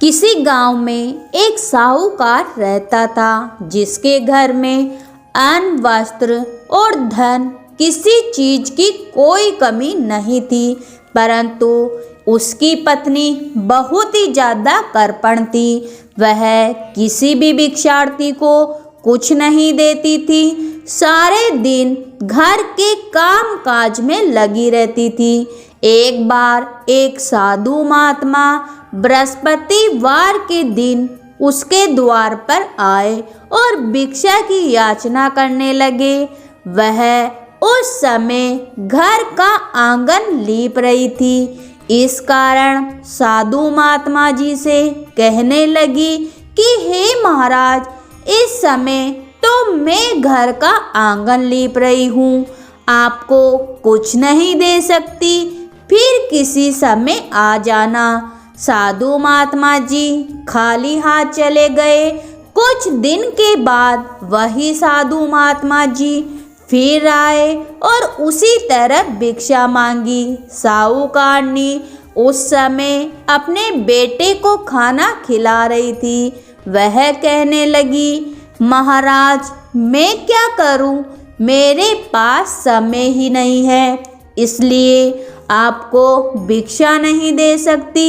किसी गांव में एक साहूकार रहता था जिसके घर में अन्न, वस्त्र और धन किसी चीज की कोई कमी नहीं थी। परंतु उसकी पत्नी बहुत ही ज्यादा कृपण थी। वह किसी भी भिक्षार्थी को कुछ नहीं देती थी। सारे दिन घर के काम काज में लगी रहती थी। एक बार एक साधु महात्मा बृहस्पतिवार के दिन उसके द्वार पर आए और भिक्षा की याचना करने लगे। वह उस समय घर का आंगन लीप रही थी। इस कारण साधु महात्मा जी से कहने लगी कि हे महाराज, इस समय तो मैं घर का आंगन लीप रही हूँ, आपको कुछ नहीं दे सकती, फिर किसी समय आ जाना। साधु महात्मा जी खाली हाथ चले गए। कुछ दिन के बाद वही साधु महात्मा जी फिर आए और उसी तरह भिक्षा मांगी। साहूकारनी उस समय अपने बेटे को खाना खिला रही थी। वह कहने लगी, महाराज, मैं क्या करूं, मेरे पास समय ही नहीं है, इसलिए आपको भिक्षा नहीं दे सकती।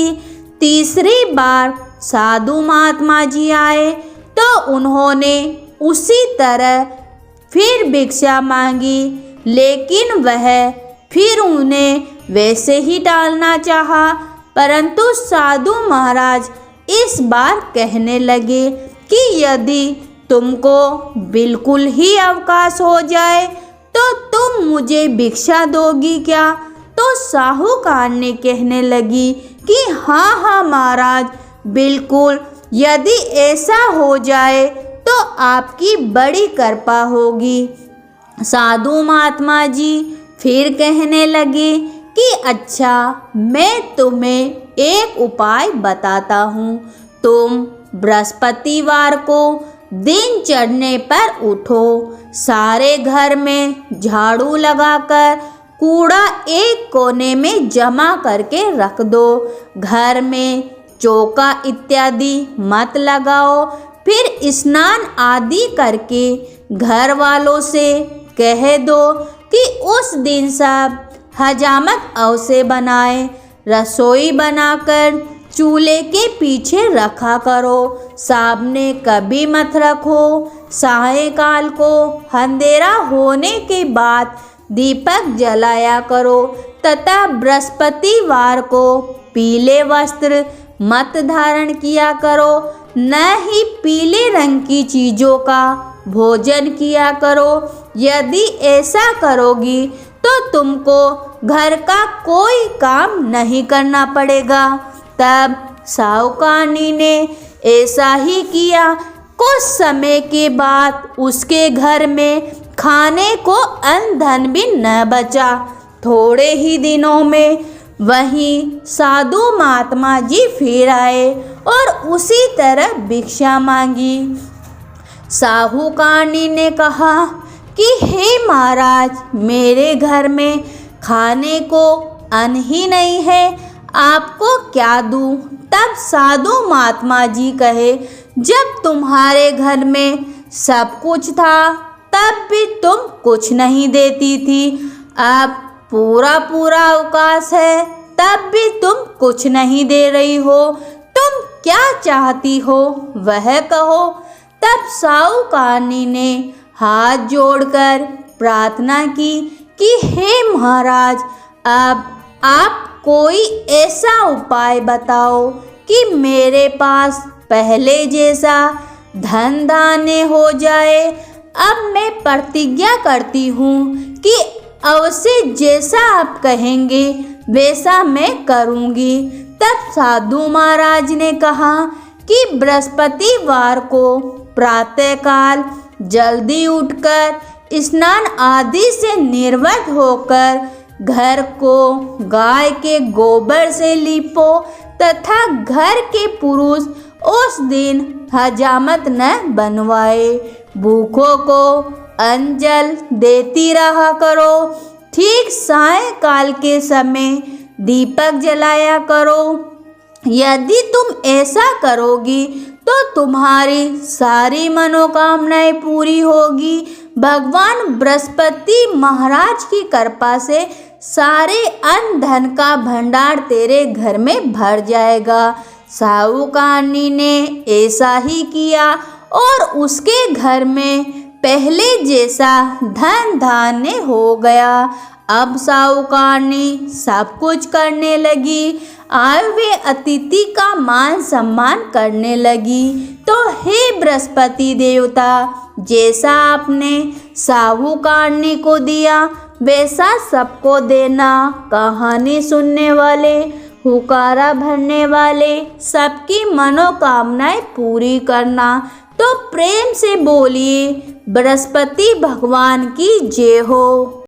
तीसरी बार साधु महात्मा जी आए तो उन्होंने उसी तरह फिर भिक्षा मांगी, लेकिन वह फिर उन्हें वैसे ही टालना चाहा। परंतु साधु महाराज इस बार कहने लगे कि यदि तुमको बिल्कुल ही अवकाश हो जाए तो तुम मुझे भिक्षा दोगी क्या? तो साहूकार ने कहने लगी कि हाँ हाँ महाराज, बिल्कुल, यदि ऐसा हो जाए तो आपकी बड़ी कृपा होगी। साधु महात्मा जी फिर कहने लगे कि अच्छा, मैं तुम्हें एक उपाय बताता हूँ। तुम बृहस्पतिवार को दिन चढ़ने पर उठो, सारे घर में झाड़ू लगाकर कूड़ा एक कोने में जमा करके रख दो। घर में चौका इत्यादि मत लगाओ। फिर स्नान आदि करके घर वालों से कह दो कि उस दिन सब हजामत अवश्य बनाए। रसोई बनाकर चूल्हे के पीछे रखा करो, सामने कभी मत रखो। सायंकाल को अंधेरा होने के बाद दीपक जलाया करो तथा बृहस्पतिवार को पीले वस्त्र मत धारण किया करो, न ही पीले रंग की चीज़ों का भोजन किया करो। यदि ऐसा करोगी तो तुमको घर का कोई काम नहीं करना पड़ेगा। तब साहूकारनी ने ऐसा ही किया। कुछ समय के बाद उसके घर में खाने को अन्न धन भी न बचा। थोड़े ही दिनों में वहीं साधु महात्मा जी फिर आए और उसी तरह भिक्षा मांगी। साहूकारनी ने कहा कि हे महाराज, मेरे घर में खाने को अन्न ही नहीं है, आपको क्या दूं? तब साधु महात्मा जी कहे, जब तुम्हारे घर में सब कुछ था तब भी तुम कुछ नहीं देती थी, अब पूरा पूरा अवकाश है तब भी तुम कुछ नहीं दे रही हो, तुम क्या चाहती हो वह कहो। तब साहूकारनी ने हाथ जोड़कर प्रार्थना की कि हे महाराज, अब आप कोई ऐसा उपाय बताओ कि मेरे पास पहले जैसा धन धान्य हो जाए। अब मैं प्रतिज्ञा करती हूँ कि अवश्य जैसा आप कहेंगे वैसा मैं करूँगी। तब साधु महाराज ने कहा कि बृहस्पतिवार को प्रातःकाल जल्दी उठकर स्नान आदि से निर्वृत्त होकर घर को गाय के गोबर से लीपो तथा घर के पुरुष उस दिन हजामत न बनवाए। भूखों को अन्न जल देती रहा करो। ठीक सायंकाल के समय दीपक जलाया करो। यदि तुम ऐसा करोगी तो तुम्हारी सारी मनोकामनाएं पूरी होगी। भगवान बृहस्पति महाराज की कृपा से सारे अन्न धन का भंडार तेरे घर में भर जाएगा। साहूकारनी ने ऐसा ही किया और उसके घर में पहले जैसा धन धान्य हो गया। अब साहूकारनी सब कुछ करने लगी। आए हुए अतिथि का मान सम्मान करने लगी। तो हे बृहस्पति देवता, जैसा आपने साहूकारनी को दिया वैसा सबको देना। कहानी सुनने वाले, हुकारा भरने वाले सबकी मनोकामनाएं पूरी करना। तो प्रेम से बोलिए बृहस्पति भगवान की जय हो।